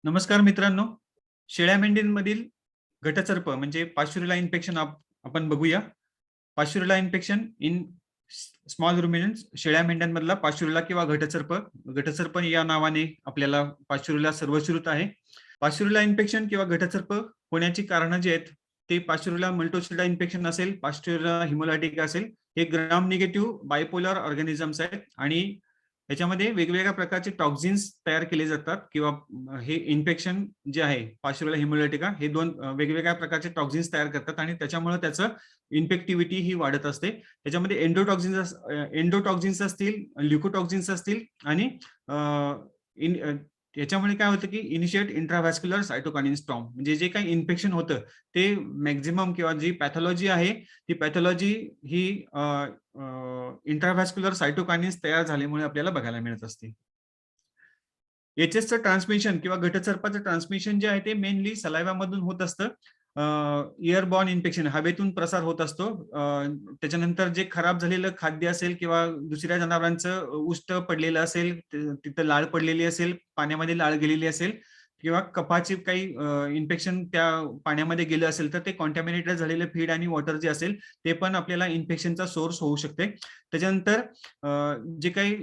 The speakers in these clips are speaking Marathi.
नमस्कार मित्रांनो. शेळ्या मेंढ्यांमधील घटसर्प म्हणजे पाश्चुरेला इन्फेक्शन आपण बघूया. पाश्चुरेला इन्फेक्शन इन स्मॉल रुमिनंट्स. शेळ्या मेंढ्यांमधला पाश्चुरेला किंवा घटसर्प या नावाने आपल्याला पाश्चुरेला सर्वश्रुत आहे. पाश्चुरेला इन्फेक्शन किंवा घटसर्प होण्याची कारणं जी आहेत ते पाश्चुरेला मल्टोसिडा इन्फेक्शन असेल, पाश्चुरेला हिमोलायटिका असेल, हे ग्राम निगेटिव्ह बायपोलर ऑर्गॅनिझम्स आहेत आणि याच्यामध्ये वेगवेगळ्या प्रकारचे टॉक्झिन्स तयार केले जातात किंवा हे इन्फेक्शन जे आहे पाश्चुरेला हिमोलायटिका हे दोन वेगवेगळ्या प्रकारचे टॉक्झिन्स तयार करतात आणि त्याच्यामुळे त्याचं इन्फेक्टिव्हिटी ही वाढत असते. त्याच्यामध्ये एंडोटॉक्झिन्स असतील, ल्युकोटॉक्झिन्स असतील आणि याच्यामुळे काय होतं की इनिशिएट इंट्राव्हॅस्क्युलर सायटोकायनिन स्टॉर्म म्हणजे जे काही इन्फेक्शन होतं ते मॅक्झिमम किंवा जी पॅथॉलॉजी आहे ती पॅथॉलॉजी ही इंट्राव्हॅस्क्युलर सायटोकायनिन्स तयार झाल्यामुळे आपल्याला बघायला मिळत असते. एचएसचं ट्रान्समिशन किंवा घटसर्पाचं ट्रान्समिशन जे आहे ते मेनली सलायवामधून होत असतं. एअरबॉर्न इन्फेक्शन हवेतून प्रसार होत असतो. त्याच्यानंतर जे खराब झालेलं खाद्य असेल किंवा दुसऱ्या जनावरांचं उष्ट पडलेलं असेल, तिथं लाळ पडलेली असेल, पाण्यामध्ये लाळ गेलेली असेल किंवा कफाचे काही इन्फेक्शन त्या पाण्यामध्ये गेलं असेल तर ते कॉन्टॅमिनेटेड झालेलं फीड आणि वॉटर जे असेल ते पण आपल्याला इन्फेक्शनचा सोर्स होऊ शकते. त्याच्यानंतर जे काही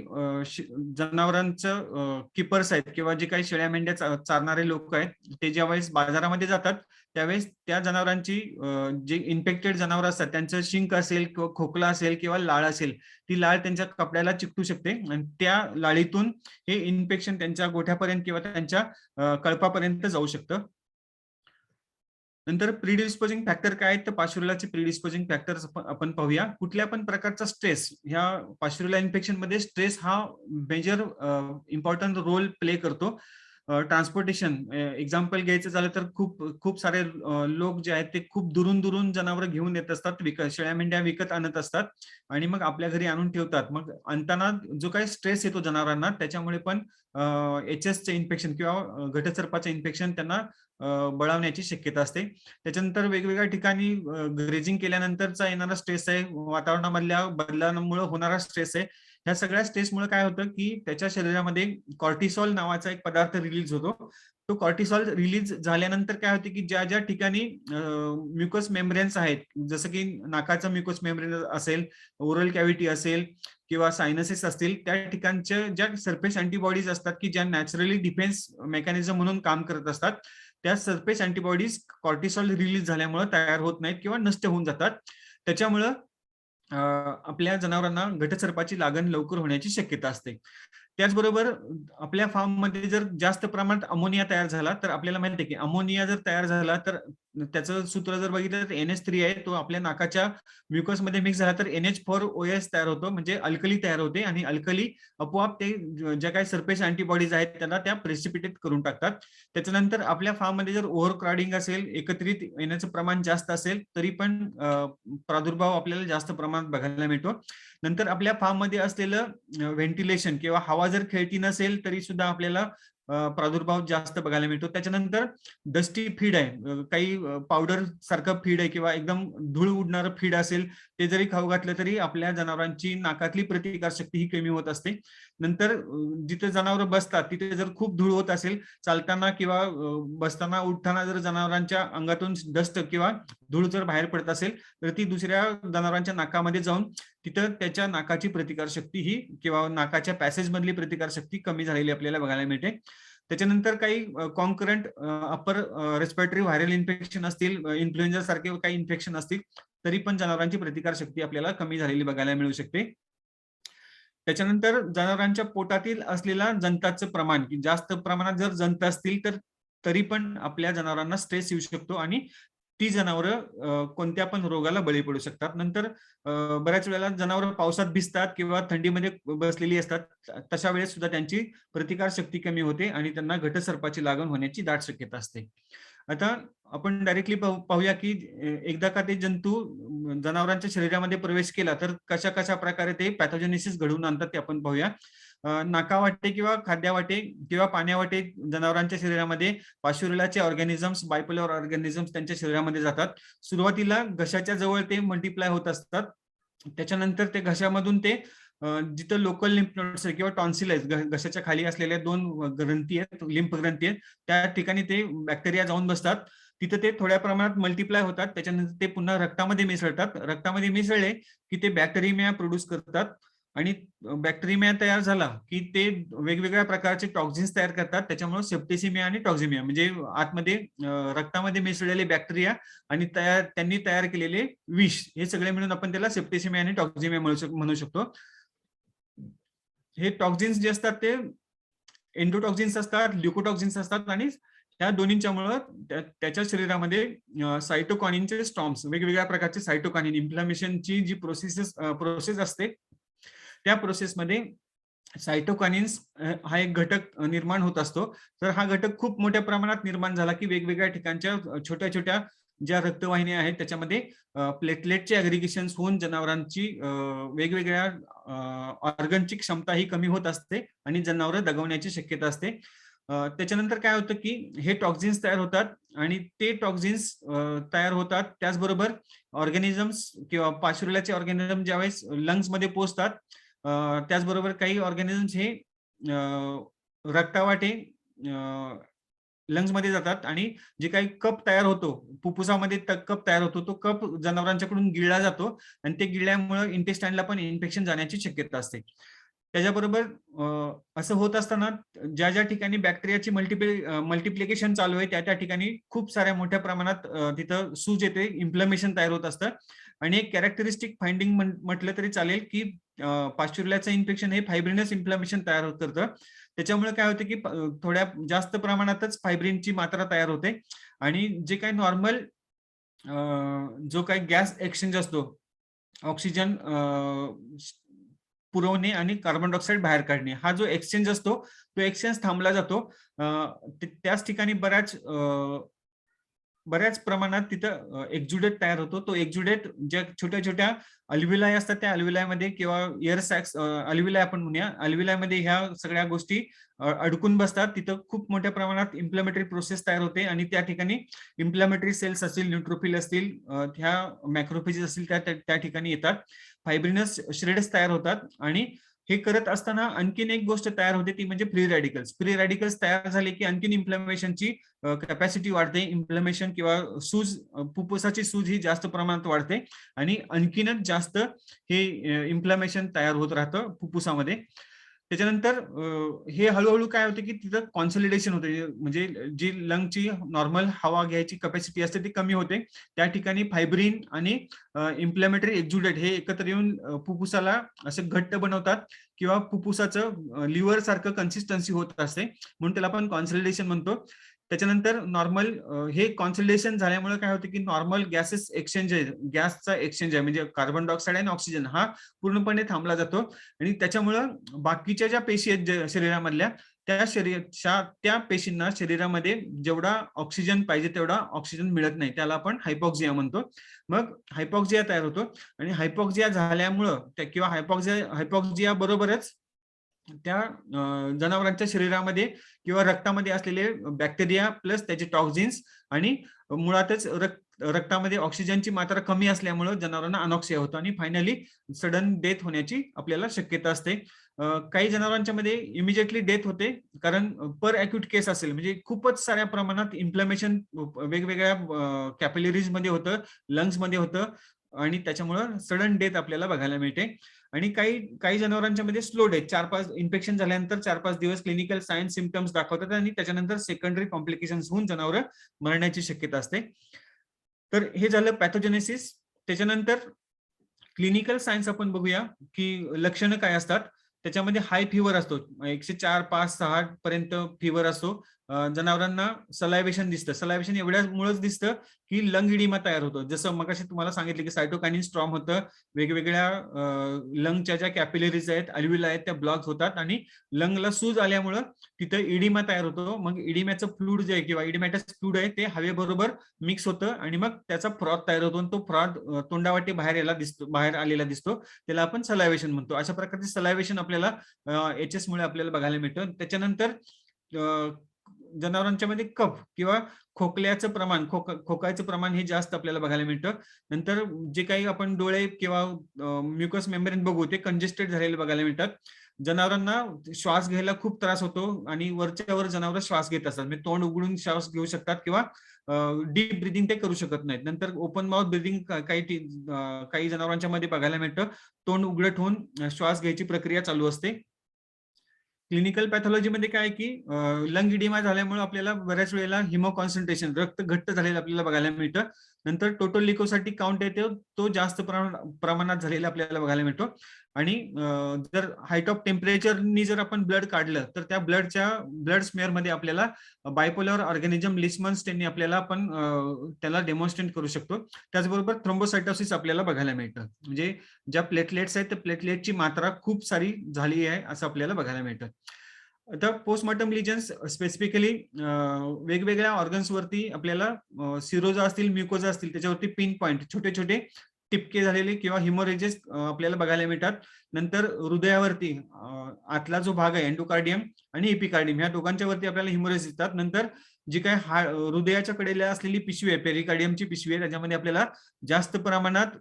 जनावरांचं किपर्स आहेत किंवा जे काही शेळ्या मेंढ्या चारणारे लोक आहेत ते ज्यावेळेस बाजारामध्ये जातात त्यावेळेस त्या जनावरांची जे इन्फेक्टेड जनावर असतात त्यांचं शिंक असेल किंवा खोकला असेल किंवा लाळ असेल ती लाळ त्यांच्या कपड्याला चिकटू शकते आणि त्या लाळीतून हे इन्फेक्शन त्यांच्या गोठ्यापर्यंत किंवा त्यांच्या कळपापर्यंत जाऊ शकतं. नंतर प्रीडिस्पोजिंग फॅक्टर काय आहेत तर पाश्चुरेलाचे प्रीडिस्पोजिंग फॅक्टर्स आपण पाहूया. कुठल्या पण प्रकारचा स्ट्रेस ह्या पाश्चुरेला इन्फेक्शन मध्ये स्ट्रेस हा मेजर इम्पॉर्टंट रोल प्ले करतो. ट्रान्सपोर्टेशन एक्झाम्पल घ्यायचं झालं तर खूप सारे लोक जे आहेत ते खूप दुरून जनावर घेऊन येत असतात, शेळ्या मेंढ्या विकत आणत असतात आणि मग आपल्या घरी आणून ठेवतात. मग आणताना जो काही स्ट्रेस येतो जनावरांना त्याच्यामुळे पण एचएसचे इन्फेक्शन किंवा घटसर्पाचे इन्फेक्शन त्यांना बळावण्याची शक्यता असते. त्याच्यानंतर वेगवेगळ्या ठिकाणी ग्रेजिंग केल्यानंतरचा येणारा स्ट्रेस आहे, वातावरणामधल्या बदलामुळे होणारा स्ट्रेस आहे. ह्या सगळ्या स्ट्रेसमुळे काय होतं की त्याच्या शरीरामध्ये कॉर्टिसॉल नावाचा एक पदार्थ रिलीज होतो. तो कॉर्टिसॉल रिलीज झाल्यानंतर काय होते की ज्या ज्या ठिकाणी म्युकस मेम्ब्रेन्स आहेत, जसं की नाकाचं म्युकस मेम्ब्रेन असेल, ओरल कॅव्हिटी असेल किंवा सायनसेस असतील, त्या ठिकाणच्या ज्या सरफेस अँटीबॉडीज असतात की ज्या नॅचरली डिफेन्स मेकॅनिझम म्हणून काम करत असतात त्या सरफेस अँटीबॉडीज कॉर्टिसॉल रिलीज झाल्यामुळे तयार होत नाहीत किंवा नष्ट होऊन जातात. त्याच्यामुळं आपल्या जनावरांना घटसर्पाची लागण लवकर होण्याची शक्यता असते. त्याचबरोबर आपल्या फार्ममध्ये जर जास्त प्रमाणात अमोनिया तयार झाला तर आपल्याला माहिती आहे की अमोनिया जर तयार झाला तर त्याचं सूत्र जर बघितलं तर NH3 आहे, तो आपल्या नाकाच्या म्युकसमध्ये मिक्स झाला तर NH4OS तयार होतो म्हणजे अल्कली तयार होते आणि अल्कली आपोआप ते ज्या काही सरफेस अँटीबॉडीज आहेत त्यांना त्या प्रेसिपिटेट करून टाकतात. त्याच्यानंतर आपल्या फार्ममध्ये जर ओव्हर क्राउडिंग असेल, एकत्रित येण्याचं प्रमाण जास्त असेल तरी पण प्रादुर्भाव आपल्याला जास्त प्रमाणात बघायला मिळतो. नंतर आपल्या फार्ममध्ये असलेलं व्हेंटिलेशन किंवा हवा जर खेळती नसेल तरी सुद्धा आपल्याला प्रादुर्भाव जास्त बघायला मिळतो. त्याच्यानंतर डस्टी फीड आहे, काही पावडर सारखं फीड आहे किंवा एकदम धूळ उडणारं फीड असेल ते जरी खाऊ घातलं तरी आपल्या जनावरांची नाकातली प्रतिकारशक्ती ही कमी होत असते. नंतर जिथे जनावर बसतात तिथे जर खूप धूळ होत असेल, चालताना किंवा बसताना उठताना जर जनावरांच्या अंगातून डस्ट किंवा धूळ जर बाहेर पडत असेल तर ती दुसऱ्या जनावरांच्या नाकामध्ये जाऊन तिथं त्याच्या नाकाची प्रतिकारशक्ती ही किंवा नाकाच्या पॅसेज मधली प्रतिकारशक्ती कमी झालेली आपल्याला बघायला मिळते. त्याच्यानंतर काही concurrent upper respiratory viral infection असतील, इन्फ्लुएन्झा सारखे काही इन्फेक्शन असतील तरी पण जनावरांची प्रतिकारशक्ती आपल्याला कमी झालेली बघायला मिळू शकते. त्याच्यानंतर जनावरांच्या पोटातील असलेला जंताचं प्रमाण की जास्त प्रमाणात जर जंत असतील तर तरी पण आपल्या जनावरांना स्ट्रेस येऊ शकतो आणि ती जनावरं कोणत्या पण रोगाला बळी पडू शकतात. नंतर बऱ्याच वेळेला जनावरं पावसात भिजतात किंवा थंडीमध्ये बसलेली असतात, तशा वेळेस सुद्धा त्यांची प्रतिकार शक्ती कमी होते आणि त्यांना घटसर्पाची लागण होण्याची दाट शक्यता असते. आता आपण डायरेक्टली पाहूया की एकदा का ते जंतू जनावरांच्या शरीरामध्ये प्रवेश केला तर कशा कशा प्रकारे ते पॅथोजेनेसिस घडवून आणतात ते आपण पाहूया. नाकावाटे किंवा खाद्यावाटे किंवा पाण्यावाटे जनावरांच्या शरीरामध्ये पाश्चुरेलाचे ऑर्गॅनिझम्स, बायपोलर ऑर्गॅनिझम्स त्यांच्या शरीरामध्ये जातात. सुरुवातीला घशाच्या जवळ ते मल्टिप्लाय होत असतात. त्याच्यानंतर ते घशामधून ते जिथं लोकल लिम्फ नोड्स किंवा टॉन्सिलाइज घशाच्या खाली असलेल्या 2 ग्रंथी आहेत, लिम्फ ग्रंथी आहेत, त्या ठिकाणी ते बॅक्टेरिया जाऊन बसतात. तिथं ते थोड्या प्रमाणात मल्टिप्लाय होतात, त्याच्यानंतर ते पुन्हा रक्तामध्ये मिसळतात. रक्तामध्ये मिसळले की ते बॅक्टेरिया प्रोड्यूस करतात आणि बॅक्टेरिया तयार झाला की ते वेगवेगळ्या प्रकारचे टॉक्झिन्स तयार करतात. त्याच्यामुळे सेप्टिसिमिया आणि टॉक्झिमिया म्हणजे आतमध्ये रक्तामध्ये मिसळलेले बॅक्टेरिया आणि त्यांनी तयार केलेले विष, हे सगळे मिळून आपण त्याला सेप्टिसिमिया आणि टॉक्झिमिया म्हणू शकतो. हे टॉक्झिन्स जे असतात ते एंडोटॉक्झिन्स असतात, ल्युकोटॉक्झिन्स असतात आणि त्या दोन्हींच्यामुळे त्याच्या शरीरामध्ये सायटोकानिनचे स्टॉर्म्स, वेगवेगळ्या प्रकारचे सायटोकानिन, इन्फ्लामेशनची जी प्रोसेस असते त्या प्रोसेसमध्ये सायटोकानिन्स हा एक घटक निर्माण होत असतो. तर हा घटक खूप मोठ्या प्रमाणात निर्माण झाला की वेगवेगळ्या ठिकाणच्या छोट्या छोट्या ज्या रक्तवाहिन्या आहेत त्याच्यामध्ये प्लेटलेटचे ऍग्रिगेशन होऊन जनावरांची वेगवेगळ्या ऑर्गनची क्षमता ही कमी होत असते आणि जनावर दगावण्याची शक्यता असते. त्याच्यानंतर काय होतं की हे टॉक्झिन्स तयार होतात आणि ते टॉक्झिन्स तयार होतात त्याचबरोबर ऑर्गॅनिझम्स किंवा पाशुरल्याचे ऑर्गॅनिझम ज्यावेळेस लंग्स मध्ये पोहोचतात, त्याचबरोबर काही ऑर्गॅनिझम्स हे रक्तावाटे लंग्स मध्ये जातात आणि जे काही कप तयार होतो, फुफ्फुसामध्ये कप तयार होतो, तो कप जनावरांच्याकडून गिळला जातो आणि ते गिळल्यामुळे इंटेस्टाइनला पण इन्फेक्शन जाण्याची शक्यता असते. त्याच्याबरोबर असं होत असताना ज्या ज्या ठिकाणी बॅक्टेरियाची मल्टिप्लिकेशन चालू आहे त्या ठिकाणी खूप साऱ्या मोठ्या प्रमाणात तिथं सूज येते, इन्फ्लमेशन तयार होत असतं. आणि एक कॅरेक्टरिस्टिक फाइंडिंग म्हटलं तरी चालेल की पाश्चुर्याचं इन्फेक्शन हे फायब्रिनस इन्फ्लमेशन तयार करतं. त्याच्यामुळे काय होतं की थोड्या जास्त प्रमाणातच फायब्रिनची मात्रा तयार होते आणि जे काही नॉर्मल जो काही गॅस एक्सचेंज असतो, ऑक्सिजन पुरवणे आणि कार्बन डायऑक्साईड बाहेर काढणे, हा जो एक्सचेंज असतो तो एक्सचेंज थांबला जातो. त्याच ठिकाणी बऱ्याच प्रमाणात तिथं एक्झुडेट तयार होतो. तो एक्झुडेट ज्या छोट्या छोट्या अल्व्हिलाय असतात त्या अल्व्हिलायमध्ये किंवा एअर सॅक्स अल्व्हिलाय आपण म्हणूया, अल्व्हिलायमध्ये ह्या सगळ्या गोष्टी अडकून बसतात. तिथं खूप मोठ्या प्रमाणात इन्फ्लॅमेटरी प्रोसेस तयार होते आणि त्या ठिकाणी इन्फ्लॅमेटरी सेल्स असतील, न्यूट्रोफिल असतील, ह्या मॅक्रोफेजेस असतील त्या ठिकाणी येतात. फायब्रिनस श्रेड्स तयार होतात आणि हे करत असताना आणखीन एक गोष्ट तयार होते ती म्हणजे फ्री रॅडिकल्स. फ्री रॅडिकल्स तयार झाले की आणखीन इन्फ्लॅमेशनची कॅपॅसिटी वाढते. इन्फ्लॅमेशन किंवा सूज, फुफ्फुसाची सूज ही जास्त प्रमाणात वाढते आणि आणखीनच जास्त हे इन्फ्लॅमेशन तयार होत राहतं फुफ्फुसामध्ये. त्याच्यानंतर हे हळूहळू काय होते की तिथं कॉन्सॉलिडेशन होते, म्हणजे जी लंगची नॉर्मल हवा घ्यायची कॅपॅसिटी असते ती कमी होते. त्या ठिकाणी फायब्रिन आणि इन्फ्लॅमेटरी एक्झुडेट हे एकत्र येऊन फुफ्फुसाला असे घट्ट बनवतात किंवा फुफ्फुसाचं लिव्हर सारखं कन्सिस्टन्सी होत असते, म्हणून त्याला आपण कॉन्सॉलिडेशन म्हणतो. त्याच्यानंतर नॉर्मल हे कॉन्सॉलिडेशन झाल्यामुळे काय होतं की नॉर्मल गॅसेस एक्सचेंज आहे, गॅसचा एक्सचेंज आहे, म्हणजे कार्बन डायऑक्साईड आणि ऑक्सिजन हा पूर्णपणे थांबला जातो आणि त्याच्यामुळं बाकीच्या ज्या पेशी आहेत शरीरामधल्या त्या पेशींना शरीरामध्ये जेवढा ऑक्सिजन पाहिजे तेवढा ऑक्सिजन मिळत नाही, त्याला आपण हायपॉक्सिया म्हणतो. मग हायपॉक्सिया तयार होतो आणि हायपॉक्सिया झाल्यामुळं किंवा हायपॉक्सिया बरोबरच त्या जनावरांच्या शरीरामध्ये किंवा रक्तामध्ये असलेले बॅक्टेरिया प्लस त्याचे टॉक्झिन्स आणि मुळातच रक्तामध्ये ऑक्सिजनची मात्रा कमी असल्यामुळे जनावरांना अनॉक्सिया होतो आणि फायनली सडन डेथ होण्याची आपल्याला शक्यता असते. काही जनावरांच्या मध्ये इमिजिएटली डेथ होते, कारण पर अॅक्यूट केस असेल, म्हणजे खूपच साऱ्या प्रमाणात इन्फ्लॅमेशन वेगवेगळ्या कॅपिलरीज मध्ये होतं, लंग्स मध्ये होतं आणि त्याच्यामुळं सडन डेथ आपल्याला बघायला मिळते. आणि काही जनावरांच्या मध्ये स्लो डेथ, 4-5 इन्फेक्शन झाल्यानंतर 4-5 दिवस क्लिनिकल सायन्स सिम्पटम्स दाखवतात आणि त्याच्यानंतर सेकंडरी कॉम्प्लिकेशन्स होऊन जनावर मरण्याची शक्यता असते. तर हे झालं पॅथोजेनेसिस. त्याच्यानंतर क्लिनिकल सायन्स आपण बघूया की लक्षणं काय असतात. त्याच्यामध्ये हाय फिवर असतो, 104, 5, 6 पर्यंत फिवर असतो. जनावरांना सलायवेशन दिसतं. सलायवेशन एवढ्यामुळेच दिसतं की लंग इडिमा तयार होतो. जसं मगाशी तुम्हाला सांगितलं की सायटोकायनिन स्ट्रॉंग होतं, वेगवेगळ्या लंगच्या ज्या कॅपिलरीज आहेत, अल्व्हिला आहेत, त्या ब्लॉक होतात आणि लंगला सूज आल्यामुळं तिथं इडिमा तयार होतो. मग इडिम्याचं फ्लूड जे आहे किंवा इडिमॅटस फ्लूड आहे ते हवेबरोबर मिक्स होतं आणि मग त्याचा फ्रॉथ तयार होतो. तो फ्रॉथ तोंडावाटे बाहेर आलेला दिसतो, त्याला आपण सलायवेशन म्हणतो. अशा प्रकारचे सलायवेशन आपल्याला एचएस मुळे आपल्याला बघायला मिळतं. त्याच्यानंतर जनावरांच्या मध्ये कफ किंवा खोकल्याचं प्रमाण, खोकायचं प्रमाण हे जास्त आपल्याला बघायला मिळतं. नंतर जे काही आपण डोळे किंवा म्युकस मेम्ब्रेन बघू ते कंजेस्टेड झालेले बघायला मिळतात. जनावरांना श्वास घ्यायला खूप त्रास होतो आणि वरच्या वर जनावर श्वास घेत असतात, म्हणजे तोंड उघडून श्वास घेऊ शकतात किंवा डीप ब्रिदिंग ते करू शकत नाहीत. नंतर ओपन माउथ ब्रिदिंग काही जनावरांच्या मध्ये बघायला मिळतं. तोंड उघडं ठेवून श्वास घ्यायची प्रक्रिया चालू असते. क्लिनिकल पॅथॉलॉजी मध्ये काय की लंग इडिमा झाल्यामुळे आपल्याला बऱ्याच वेळेला हिमो कॉन्सन्ट्रेशन, रक्त घट्ट झालेलं आपल्याला बघायला मिळतं. नंतर टोटल लिकोसायटिक काउंट आहे तो जास्त प्रमाणात झालेला आपल्याला बघायला मिळतो. आणि जर हाईट ऑफ टेम्परेचरनी जर आपण ब्लड काढलं तर त्या ब्लड स्मेअर मध्ये आपल्याला बायपोलर ऑर्गॅनिझम लिस्मन्स त्यांनी आपल्याला आपण त्याला डेमॉन्स्ट्रेट करू शकतो. त्याचबरोबर थ्रोम्बोसायटोसिस आपल्याला बघायला मिळतं, म्हणजे ज्या प्लेटलेट्स आहेत त्या प्लेटलेटची मात्रा खूप सारी झाली आहे असं आपल्याला बघायला मिळतं. आता पोस्टमॉर्टम लिजन्स स्पेसिफिकली वेगवेगळ्या ऑर्गन्स वरती आपल्याला सिरोजा असतील, म्युकोजा असतील, त्याच्यावरती पिन पॉइंट छोटे छोटे टिपके झालेले किंवा हिमोरेजेस आपल्याला बघायला मिळतात. नंतर हृदयावरती आतला जो भाग आहे एंडोकार्डियम आणि एपिकार्डियम ह्या दोघांच्या वरती आपल्याला हिमोरेज दिसतात. नंतर जी काय हृदयाच्या कडेला असलेली पिशवी आहे, पेरिकार्डियमची पिशवी आहे, त्याच्यामध्ये आपल्याला जास्त प्रमाणात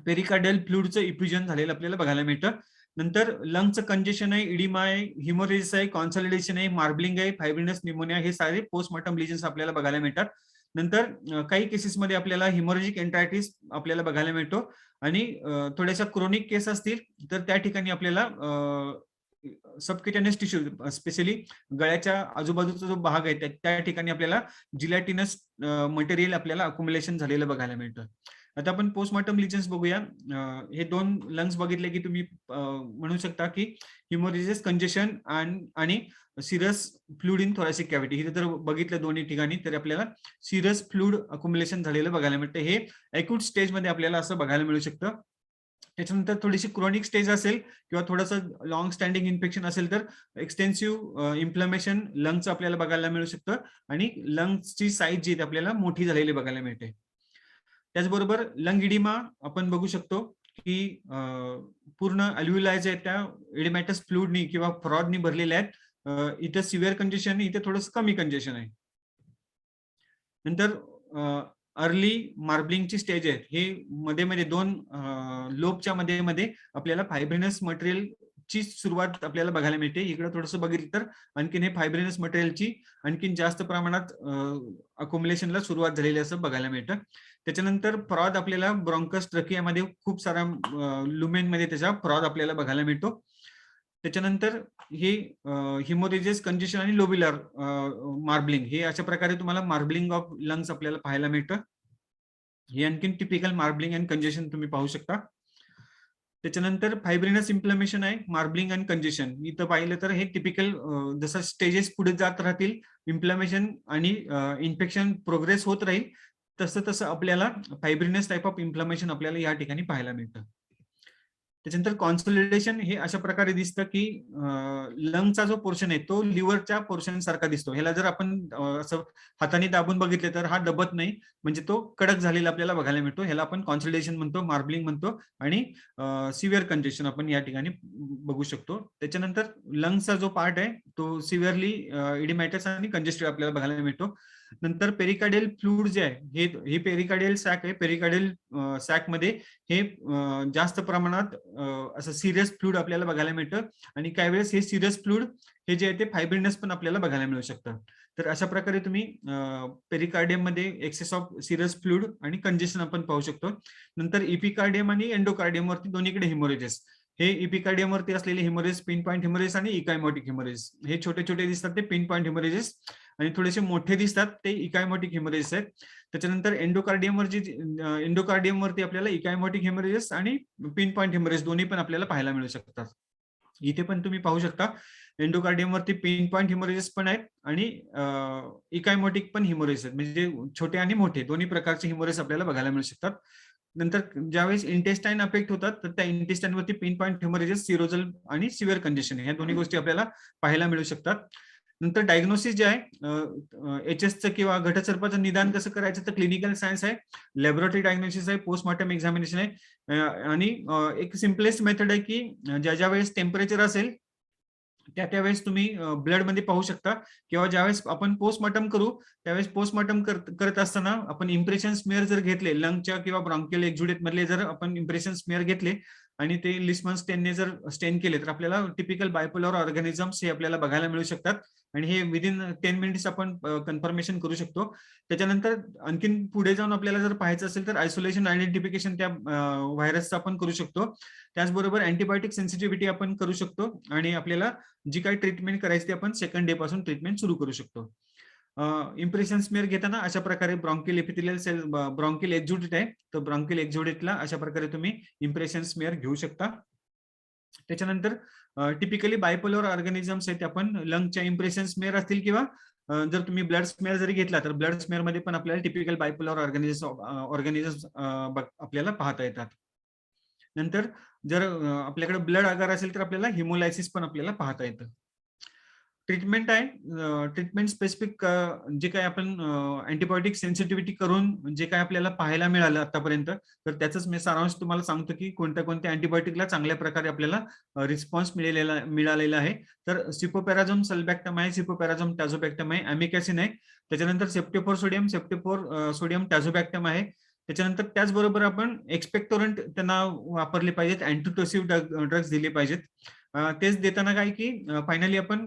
पेरिकार्डियल फ्लुइडचं इफ्युजन झालेलं आपल्याला बघायला मिळतं. नंतर लंगचं कंजेशन आहे, इडिमा आहे, हिमोरेजिस आहे, कॉन्सॉलिडेशन आहे, मार्बलिंग आहे, फायब्रिनस निमोनिया, हे सारे पोस्टमॉर्टम लिजन्स आपल्याला बघायला मिळतात. नंतर काही केसेसमध्ये आपल्याला हिमोरेजिक एंट्रायटिस आपल्याला बघायला मिळतो आणि थोड्याशा क्रोनिक केस असतील तर त्या ठिकाणी आपल्याला सबक्युटेनियस टिश्यू स्पेशली गळ्याच्या आजूबाजूचा जो भाग आहे त्या ठिकाणी आपल्याला जिलॅटिनस मटेरियल आपल्याला अक्युमुलेशन झालेलं बघायला मिळतं. आता आपण पोस्टमॉर्टम लिजन्स बघूया. हे दोन लंग्स बघितले की तुम्ही म्हणू शकता की हिमोरेजिस, कंजेशन आणि सिरस फ्लुइड इन थोरॅसिक कॅव्हिटी, हे जर बघितलं दोन्ही ठिकाणी तर आपल्याला सिरस फ्लुइड अक्युमुलेशन झालेलं बघायला मिळतं. हे अॅक्यूट स्टेज मध्ये आपल्याला असं बघायला मिळू शकतं. त्याच्यानंतर थोडीशी क्रोनिक स्टेज असेल किंवा थोडंसं लॉंग स्टँडिंग इन्फेक्शन असेल तर एक्सटेन्सिव्ह इन्फ्लमेशन लंगचं आपल्याला बघायला मिळू शकतं आणि लंग्सची साईज जी आपल्याला मोठी झालेली बघायला मिळते. त्याचबरोबर लंग इडिमा आपण बघू शकतो की पूर्ण अल्व्युलायज आहेत त्या इडिमॅटस फ्लुइडनी किंवा फ्रॉडनी भरलेल्या आहेत. इथं सिव्हिअर कंजेशन, इथे थोडंसं कमी कंजेशन आहे. नंतर अर्ली मार्बलिंगची स्टेज आहे, हे मध्ये मध्ये दोन लोबच्या मध्ये आपल्याला फायब्रिनस मटेरियल ची सुरुवात आपल्याला बघायला मिळते. इकडे थोडंसं बघितलं तर आणखीन हे फायब्रिनस मटेरियलची आणखीन जास्त प्रमाणात अकोमुलेशनला सुरुवात झालेली असं बघायला मिळतं. त्याच्यानंतर फ्रॉद आपल्याला ब्रॉन्कस ट्रकियामध्ये खूप सारा लुमेनमध्ये त्याचा फ्रॉद आपल्याला बघायला मिळतो. त्याच्यानंतर हे हिमोरेजिस, कंजेशन आणि लोब्युलर मार्बलिंग, हे अशा प्रकारे तुम्हाला मार्बलिंग ऑफ लंग्स आपल्याला पाहायला मिळतं. हे आणखीन टिपिकल मार्बलिंग अँड कंजेशन तुम्ही पाहू शकता. त्याच्यानंतर फायब्रिनस इन्फ्लमेशन आहे, मार्बलिंग अँड कंजेशन. इथं पाहिलं तर हे टिपिकल जसं स्टेजेस पुढे जात राहतील, इन्फ्लमेशन आणि इन्फेक्शन प्रोग्रेस होत राहील, तसं तसं आपल्याला फायब्रिनस टाइप ऑफ इन्फ्लमेशन आपल्याला या ठिकाणी पाहायला मिळतं. त्याच्यानंतर कॉन्सॉलिडेशन हे अशा प्रकारे दिसतं की लंगचा जो पोर्शन आहे तो लिव्हरच्या पोर्शन सारखा दिसतो. ह्याला जर आपण असं हाताने दाबून बघितले तर हा दबत नाही, म्हणजे तो कडक झालेला आपल्याला बघायला मिळतो. ह्याला आपण कॉन्सॉलिडेशन म्हणतो, मार्बलिंग म्हणतो आणि सिव्हिअर कंजेशन आपण या ठिकाणी बघू शकतो. त्याच्यानंतर लंगचा जो पार्ट आहे तो सिव्हिअरली इडिमॅटस आणि कंजेस्टेड आपल्याला बघायला मिळतो. नंतर पेरिकार्डियल फ्लुइड जे आहे हे पेरिकार्डियल सॅक आहे. पेरिकार्डियल सॅक मध्ये हे जास्त प्रमाणात असं सिरियस फ्लुइड आपल्याला बघायला मिळतं आणि काही वेळेस हे सिरियस फ्लुइड हे जे आहे ते फायब्रिनस पण आपल्याला बघायला मिळू शकतं. तर अशा प्रकारे तुम्ही पेरिकार्डियम मध्ये एक्सेस ऑफ सिरियस फ्लुइड आणि कंजेशन आपण पाहू शकतो. नंतर इपिकार्डियम आणि एंडोकार्डियम वरती दोन्हीकडे हिमोरेजेस, हे इपिकार्डियम वरती असलेले हिमोरेज पिन पॉईंट हिमोरेज आणि इकायमोटिक हिमोरेज, हे छोटे छोटे दिसतात ते पिन पॉईंट हिमोरेजेस आणि थोडेसे मोठे दिसतात ते इकायमोटिक हिमोरेजेस आहेत. त्याच्यानंतर एंडोकार्डियम वरती आपल्याला इकायमोटिक हिमोरेजेस आणि पिन पॉईंट हिमोरेज दोन्ही पण आपल्याला पाहायला मिळू शकतात. इथे पण तुम्ही पाहू शकता एंडोकार्डियम वरती पिन पॉईंट हिमोरेजेस पण आहेत आणि इकायमोटिक पण हिमोरेज आहेत, म्हणजे छोटे आणि मोठे दोन्ही प्रकारचे हिमोरेज आपल्याला बघायला मिळू शकतात. नंतर ज्यावेळेस इंटेस्टाईन अफेक्ट होतात तर त्या इंटेस्टाईन वरती पिन पॉईंट हिमोरेजेस, सिरोजल आणि सिव्हिअर कंजेशन, ह्या दोन्ही गोष्टी आपल्याला पाहायला मिळू शकतात. नंतर डायग्नोसिस जे आहे एचएसचं किंवा घटसर्पाचं निदान कसं करायचं तर क्लिनिकल सायन्स आहे, लॅबोरेटरी डायग्नोसिस आहे, पोस्टमॉर्टम एक्झामिनेशन आहे आणि एक सिम्पलेस्ट मेथड आहे की ज्या वेळेस टेम्परेचर असेल त्यावेळेस तुम्ही ब्लड मध्ये पाहू शकता, किंवा ज्यावेळेस आपण पोस्टमॉर्टम करू त्यावेळेस पोस्टमॉर्टम करत असताना आपण इम्प्रेशन स्मेअर जर घेतले, लंगच्या किंवा ब्रॉन्कियल एक्झुडेट मधले जर आपण इम्प्रेशन स्मेअर घेतले आणि ते लिस्मन स्टेनने जर स्टेन केले, तर आपल्याला टिपिकल बायपोलर ऑर्गॅनिझम्स हे आपल्याला बघायला मिळू शकतात. आणि हे विदिन 10 मिनिट्स आपण कन्फर्मेशन करू शकतो. त्याच्यानंतर आणखीन पुढे जाऊन आपल्याला जर पाहायचं असेल तर आयसोलेशन आयडेंटिफिकेशन त्या व्हायरसचं आपण करू शकतो. त्याचबरोबर अँटीबायोटिक सेन्सिटिव्हिटी आपण करू शकतो, आणि आपल्याला जी काही ट्रीटमेंट करायची ती आपण सेकंड डे पासून ट्रीटमेंट सुरू करू शकतो. इम्प्रेशन स्मेअर घेताना अशा प्रकारे ब्रॉन्कियल एपिथेलियल सेल, ब्रॉन्कियल एक्झुडेट आहे, तर ब्रॉन्कियल एक्झुडेटला अशा प्रकारे तुम्ही इम्प्रेशन स्मेअर घेऊ शकता. त्याच्यानंतर टिपिकली बायपोलर ऑर्गॅनिझम्स आहेत, आपण लंगच्या इम्प्रेशन स्मेअर असतील, किंवा जर तुम्ही ब्लड स्मेअर जरी घेतला तर ब्लड स्मेअर मध्ये पण आपल्याला टिपिकल बायपोलर ऑर्गॅनिझम्स आपल्याला पाहता येतात. नंतर जर आपल्याकडे ब्लड आगार असेल तर आपल्याला हिमोलायसिस पण आपल्याला पाहता येतं. ट्रीटमेंट आहे, ट्रीटमेंट स्पेसिफिक जे काही आपण अँटीबायोटिक सेन्सिटिव्हिटी करून जे काही आपल्याला पाहायला मिळालं आतापर्यंत, तर त्याच मी सारांश तुम्हाला सांगतो की कोणत्या कोणत्या अँटीबायोटिकला चांगल्या प्रकारे आपल्याला रिस्पॉन्स मिळालेला आहे. तर सिपोपॅराझोम सल्बॅक्टम आहे, सिपोपॅराझोम टॅझोबॅक्टम आहे, अॅमिकॅसिन आहे, त्याच्यानंतर सेप्टोफोर सोडियम टॅझोबॅक्टम आहे. त्याच्यानंतर त्याचबरोबर आपण एक्सपेक्टोरंट त्यांना वापरले पाहिजेत, अँटीटोसिव्ह ड्रग्स दिले पाहिजेत. तेच देताना काय की फायनली आपण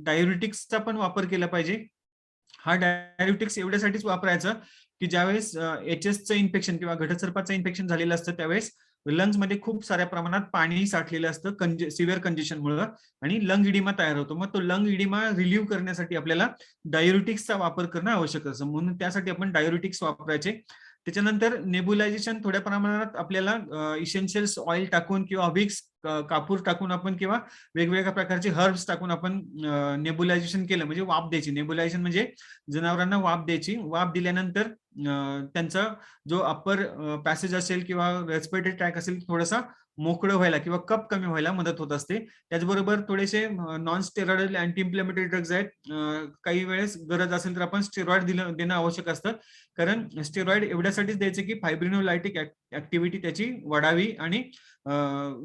डायुरेटिक्सचा पण वापर केला पाहिजे. हा डायुरेटिक्स एवढ्यासाठीच वापरायचा की ज्यावेळेस एचएसचं इन्फेक्शन किंवा घटसर्पाचं इन्फेक्शन झालेलं असतं त्यावेळेस लंग्स मध्ये खूप साऱ्या प्रमाणात पाणी साठलेलं असतं सिव्हिअर कंडिशनमुळे, आणि लंग इडिमा तयार होतो. मग तो लंग इडिमा रिलीव्ह करण्यासाठी आपल्याला डायुरेटिक्सचा वापर करणं आवश्यक असतं, म्हणून त्यासाठी आपण डायुरेटिक्स वापरायचे. त्याच्यानंतर नेब्युलायझेशन थोड्या प्रमाणात आपल्याला इसेन्शियल्स ऑइल टाकून किंवा विक्स कापूर टाकून आपण किंवा वेगवेगळ्या प्रकारचे हर्ब्स टाकून आपण नेब्युलायझेशन केलं, म्हणजे वाफ द्यायची. नेब्युलायझेशन म्हणजे जनावरांना वाफ द्यायची. वाफ दिल्यानंतर त्यांचा जो अप्पर पॅसेज असेल किंवा रेस्पिरेटरी ट्रॅक असेल थोडासा मोकळं व्हायला किंवा कप कमी व्हायला मदत होत असते. त्याचबरोबर थोडेसे non steroidal anti inflammatory drugs आहेत. काही वेळेस गरज असेल तर आपण स्टेरॉइड देणं आवश्यक असतं, कारण स्टेरॉइड एवढ्यासाठीच द्यायचे की फायब्रिनोलायटिक ऍक्टिव्हिटी त्याची वाढावी, आणि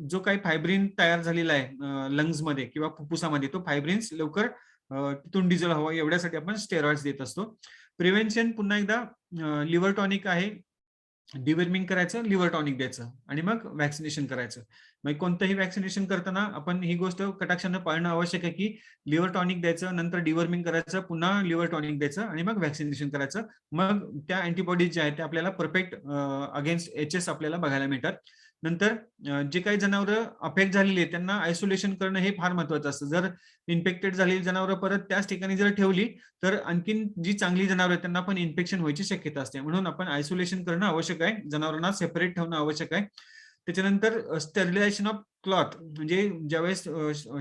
जो काही फायब्रिन तयार झालेला आहे लंग्स मध्ये किंवा फुफ्फुसामध्ये तो फायब्रिन्स लवकर तिथून डिझॉल्व्ह हवा एवढ्यासाठी आपण स्टेरॉइड्स देत असतो. प्रिव्हेन्शन पुन्हा एकदा लिव्हर टॉनिक आहे, डिवर्मिंग करायचं, लिव्हर टॉनिक द्यायचं, आणि मग वॅक्सिनेशन करायचं. मग कोणतंही वॅक्सिनेशन करताना आपण ही गोष्ट कटाक्षाने पाळणं आवश्यक आहे की लिव्हर टॉनिक द्यायचं, नंतर डिवर्मिंग करायचं, पुन्हा लिव्हर टॉनिक द्यायचं, आणि मग वॅक्सिनेशन करायचं. मग त्या अँटीबॉडीज ज्या आहेत त्या आपल्याला परफेक्ट अगेन्स्ट एचएस आपल्याला बघायला मिळतात. नंतर जे काही जनावरं अफेक्ट झालेली आहेत त्यांना आयसोलेशन करणं हे फार महत्वाचं असतं. जर इन्फेक्टेड झालेली जनावरं परत त्याच ठिकाणी जर ठेवली तर आणखीन जी चांगली जनावरं आहेत त्यांना पण इन्फेक्शन व्हायची शक्यता असते, म्हणून आपण आयसोलेशन करणं आवश्यक आहे, जनावरांना सेपरेट ठेवणं आवश्यक आहे. त्याच्यानंतर स्टरिलायझेशन ऑफ क्लॉथ, म्हणजे ज्यावेळेस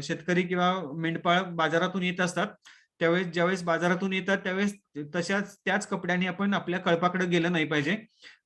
शेतकरी किंवा मेंढपाळ बाजारातून येत असतात त्यावेळेस, ज्यावेळेस बाजारातून येतात त्यावेळेस त्याच कपड्यांनी आपण आपल्या कळपाकडे गेलं नाही पाहिजे.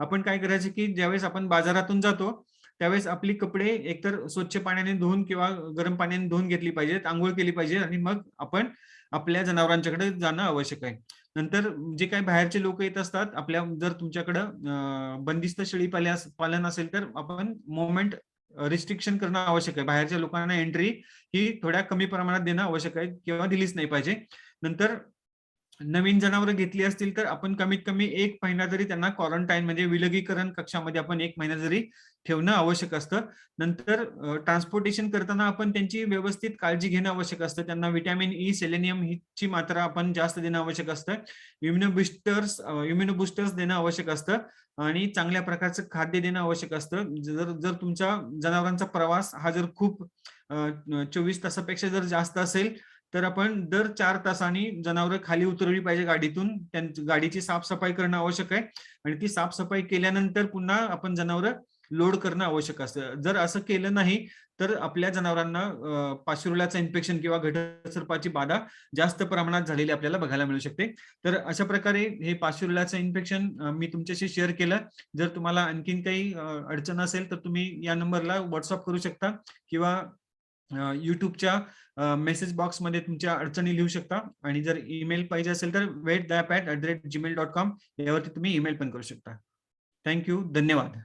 आपण काय करायचं की ज्यावेळेस आपण बाजारातून जातो त्यावेळेस आपली कपडे एकतर स्वच्छ पाण्याने धुवून किंवा गरम पाण्याने धुवून घेतली पाहिजेत, आंघोळ केली पाहिजे, आणि मग आपण आपल्या जनावरांच्याकडे जाणं आवश्यक आहे. नंतर जे काही बाहेरचे लोक येत असतात आपल्या, जर तुमच्याकडं बंदिस्त शेळी पालन असेल तर आपण मोमेंट रिस्ट्रिक्शन करणं आवश्यक आहे. बाहेरच्या लोकांना एंट्री ही थोड्या कमी प्रमाणात देणं आवश्यक आहे किंवा दिलीच नाही पाहिजे. नंतर नवीन जनावरं घेतली असतील तर आपण कमीत कमी 1 महिना जरी त्यांना क्वारंटाईन म्हणजे विलगीकरण कक्षामध्ये आपण 1 महिना जरी ठेवणं आवश्यक असतं. नंतर ट्रान्सपोर्टेशन करताना आपण त्यांची व्यवस्थित काळजी घेणं आवश्यक असतं. त्यांना व्हिटॅमिन ई, सेलेनियम हीची मात्रा आपण जास्त देणं आवश्यक असतं. इम्युनो बुस्टर्स देणं आवश्यक असतं, आणि चांगल्या प्रकारचं खाद्य देणं आवश्यक असतं. जर तुमच्या जनावरांचा प्रवास हा जर खूप 24 तासापेक्षा जर जास्त असेल तर आपण दर 4 तासांनी जनावरं खाली उतरवली पाहिजे गाडीतून. गाडीची साफसफाई करणं आवश्यक आहे, आणि ती साफसफाई केल्यानंतर पुन्हा आपण जनावरं लोड करणं आवश्यक असतं. जर असं केलं नाही तर आपल्या जनावरांना पार्श्वरोगाचं इन्फेक्शन किंवा घटसर्पाची बाधा जास्त प्रमाणात झालेली आपल्याला बघायला मिळू शकते. तर अशा प्रकारे हे पार्श्वरोगाचं इन्फेक्शन मी तुमच्याशी शेअर केलं. जर तुम्हाला आणखीन काही अडचण असेल तर तुम्ही या नंबरला व्हॉट्सअप करू शकता, किंवा युट्यूबच्या मेसेज बॉक्समध्ये तुमच्या अडचणी लिहू शकता, आणि जर ईमेल पाहिजे असेल तर vetdap@gmail.com यावरती तुम्ही ईमेल पण करू शकता. थँक्यू, धन्यवाद.